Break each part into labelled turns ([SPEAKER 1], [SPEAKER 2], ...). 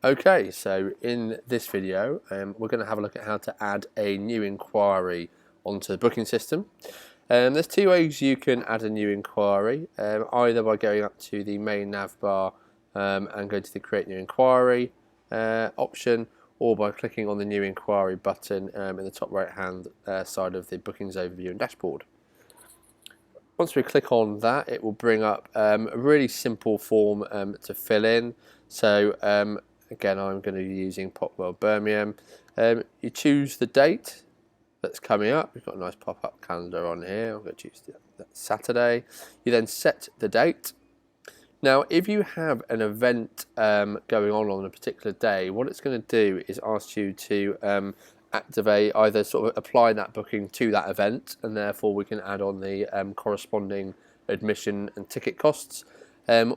[SPEAKER 1] Okay, so in this video, we're going to have a look at how to add a new inquiry onto the booking system. There's two ways you can add a new inquiry, either by going up to the main nav bar and going to the Create New Inquiry option, or by clicking on the New Inquiry button in the top right hand side of the Bookings Overview and Dashboard. Once we click on that, it will bring up a really simple form to fill in. So again, I'm going to be using Popwell Birmingham. You choose the date that's coming up. We've got a nice pop-up calendar on here. I'm going to choose that Saturday. You then set the date. Now, if you have an event going on a particular day, what it's going to do is ask you to activate, either sort of apply that booking to that event, and therefore we can add on the corresponding admission and ticket costs,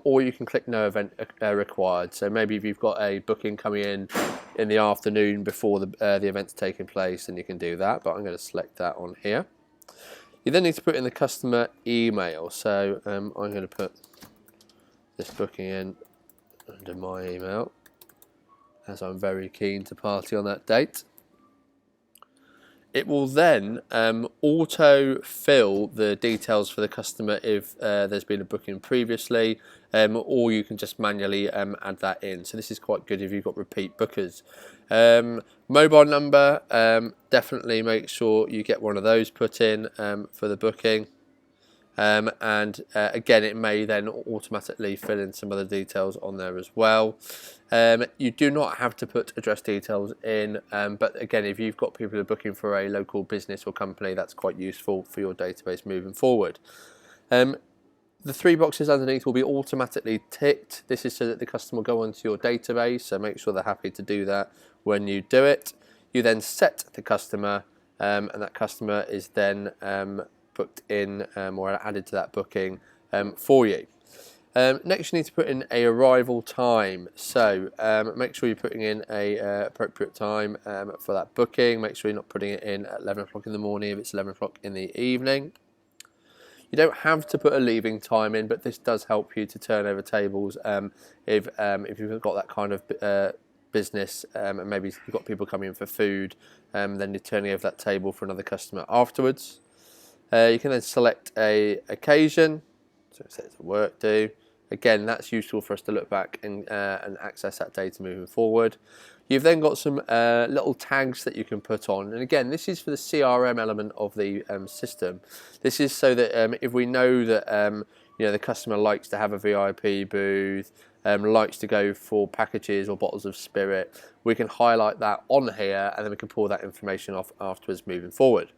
[SPEAKER 1] or you can click no event required. So maybe if you've got a booking coming in the afternoon before the event's taking place, then you can do that, but I'm going to select that on here. You then need to put in the customer email, so I'm going to put this booking in under my email, as I'm very keen to party on that date. It will then auto-fill the details for the customer if there's been a booking previously, or you can just manually add that in. So this is quite good if you've got repeat bookers. Mobile number, definitely make sure you get one of those put in for the booking. Again, it may then automatically fill in some other details on there as well. You do not have to put address details in, but again, if you've got people who are booking for a local business or company, that's quite useful for your database moving forward. The three boxes underneath will be automatically ticked. This is so that the customer will go onto your database, so make sure they're happy to do that when you do it. You then set the customer, and that customer is then booked in or added to that booking for you. Next, you need to put in a arrival time. So make sure you're putting in a appropriate time for that booking. Make sure you're not putting it in at 11 o'clock in the morning if it's 11 o'clock in the evening. You don't have to put a leaving time in, but this does help you to turn over tables if you've got that kind of business and maybe you've got people coming in for food, then you're turning over that table for another customer afterwards. You can then select a occasion, so it says a work do. Again, that's useful for us to look back and access that data moving forward. You've then got some little tags that you can put on, and again, this is for the CRM element of the system. This is so that if we know that the customer likes to have a VIP booth, likes to go for packages or bottles of spirit, we can highlight that on here, and then we can pull that information off afterwards moving forward.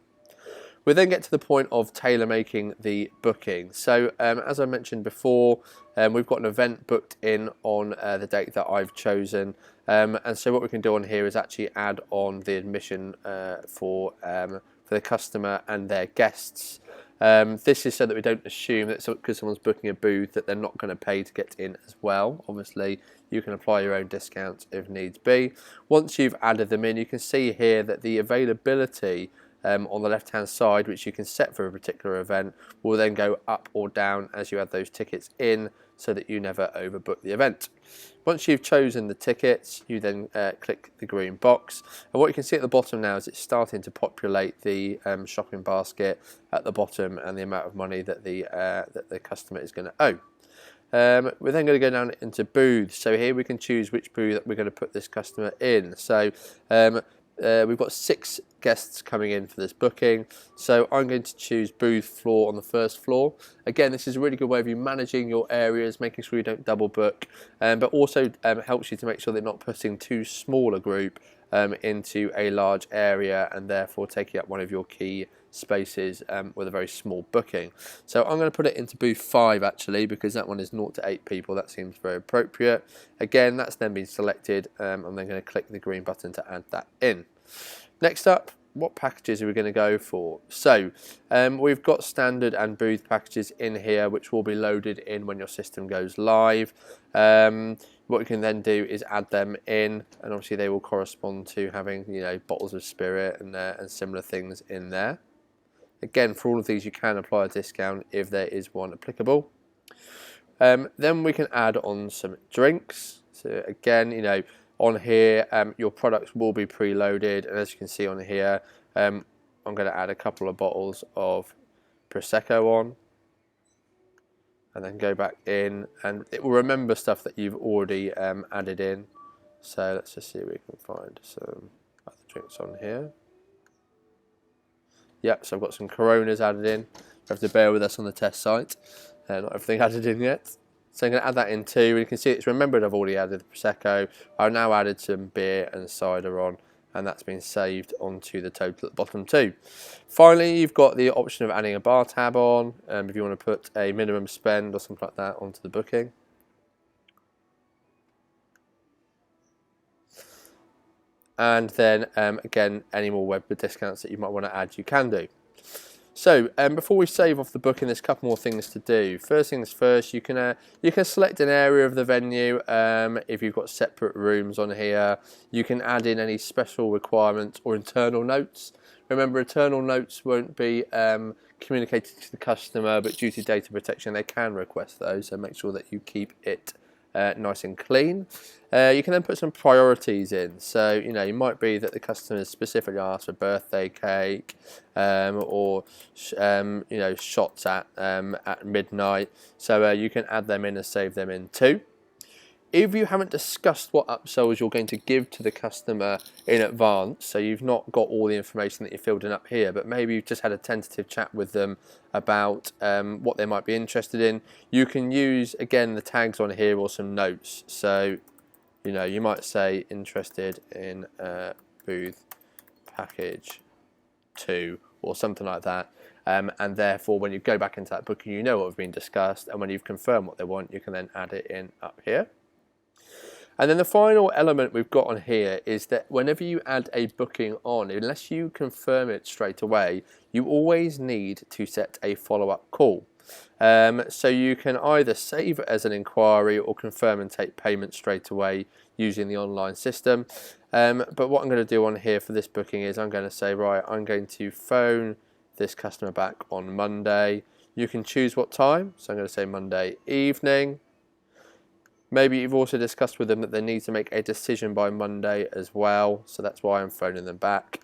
[SPEAKER 1] We then get to the point of tailor making the booking. So as I mentioned before, we've got an event booked in on the date that I've chosen. And so what we can do on here is actually add on the admission for the customer and their guests. This is so that we don't assume that because someone's booking a booth that they're not going to pay to get in as well. Obviously, you can apply your own discounts if needs be. Once you've added them in, you can see here that the availability on the left hand side, which you can set for a particular event, will then go up or down as you add those tickets in, so that you never overbook the event. Once you've chosen the tickets, you then click the green box, and what you can see at the bottom now is it's starting to populate the shopping basket at the bottom and the amount of money that the customer is going to owe. We're then going to go down into booths. So here we can choose which booth that we're going to put this customer in. So we've got 6 guests coming in for this booking, so I'm going to choose booth floor on the first floor. Again, this is a really good way of you managing your areas, making sure you don't double book, but also helps you to make sure they're not putting too small a group into a large area and therefore taking up one of your key spaces with a very small booking. So I'm going to put it into booth 5 actually, because that one is 0 to 8 people. That seems very appropriate. Again, that's then been selected. I'm then going to click the green button to add that in. Next up, what packages are we going to go for? So we've got standard and booth packages in here, which will be loaded in when your system goes live. What we can then do is add them in, and obviously they will correspond to having bottles of spirit and similar things in there. Again, for all of these, you can apply a discount if there is one applicable. Then we can add on some drinks. So again, On here, your products will be preloaded, and as you can see on here, I'm going to add a couple of bottles of Prosecco on, and then go back in, and it will remember stuff that you've already added in. So let's just see if we can find some other drinks on here. Yep, so I've got some Coronas added in. You have to bear with us on the test site. Not everything added in yet. So I'm going to add that in too. And you can see it's remembered I've already added the Prosecco. I've now added some beer and cider on, and that's been saved onto the total at the bottom too. Finally, you've got the option of adding a bar tab on, if you want to put a minimum spend or something like that onto the booking. And then again, any more web discounts that you might want to add, you can do. So before we save off the booking, there's a couple more things to do. First things first, you can select an area of the venue if you've got separate rooms on here. You can add in any special requirements or internal notes. Remember, internal notes won't be communicated to the customer, but due to data protection, they can request those. So make sure that you keep it nice and clean. You can then put some priorities in. So you might be that the customers specifically ask for birthday cake or shots at midnight. So you can add them in and save them in too. If you haven't discussed what upsells you're going to give to the customer in advance, so you've not got all the information that you're fielding up here, but maybe you've just had a tentative chat with them about what they might be interested in, you can use, again, the tags on here or some notes. So, you might say interested in booth package 2 or something like that. And therefore, when you go back into that booking, you know what has been discussed, and when you've confirmed what they want, you can then add it in up here. And then the final element we've got on here is that whenever you add a booking on, unless you confirm it straight away, you always need to set a follow-up call. So you can either save it as an inquiry or confirm and take payment straight away using the online system. But what I'm going to do on here for this booking is I'm going to say, right, I'm going to phone this customer back on Monday. You can choose what time. So I'm going to say Monday evening. Maybe you've also discussed with them that they need to make a decision by Monday as well. So that's why I'm phoning them back.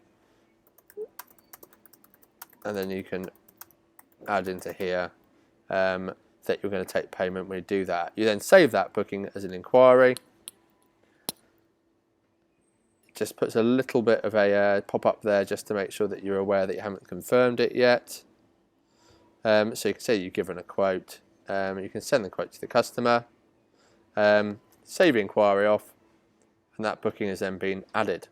[SPEAKER 1] And then you can add into here that you're going to take payment when you do that. You then save that booking as an inquiry. It just puts a little bit of a pop-up there just to make sure that you're aware that you haven't confirmed it yet. So you can say you've given a quote. You can send the quote to the customer. Save the inquiry off, and that booking has then been added.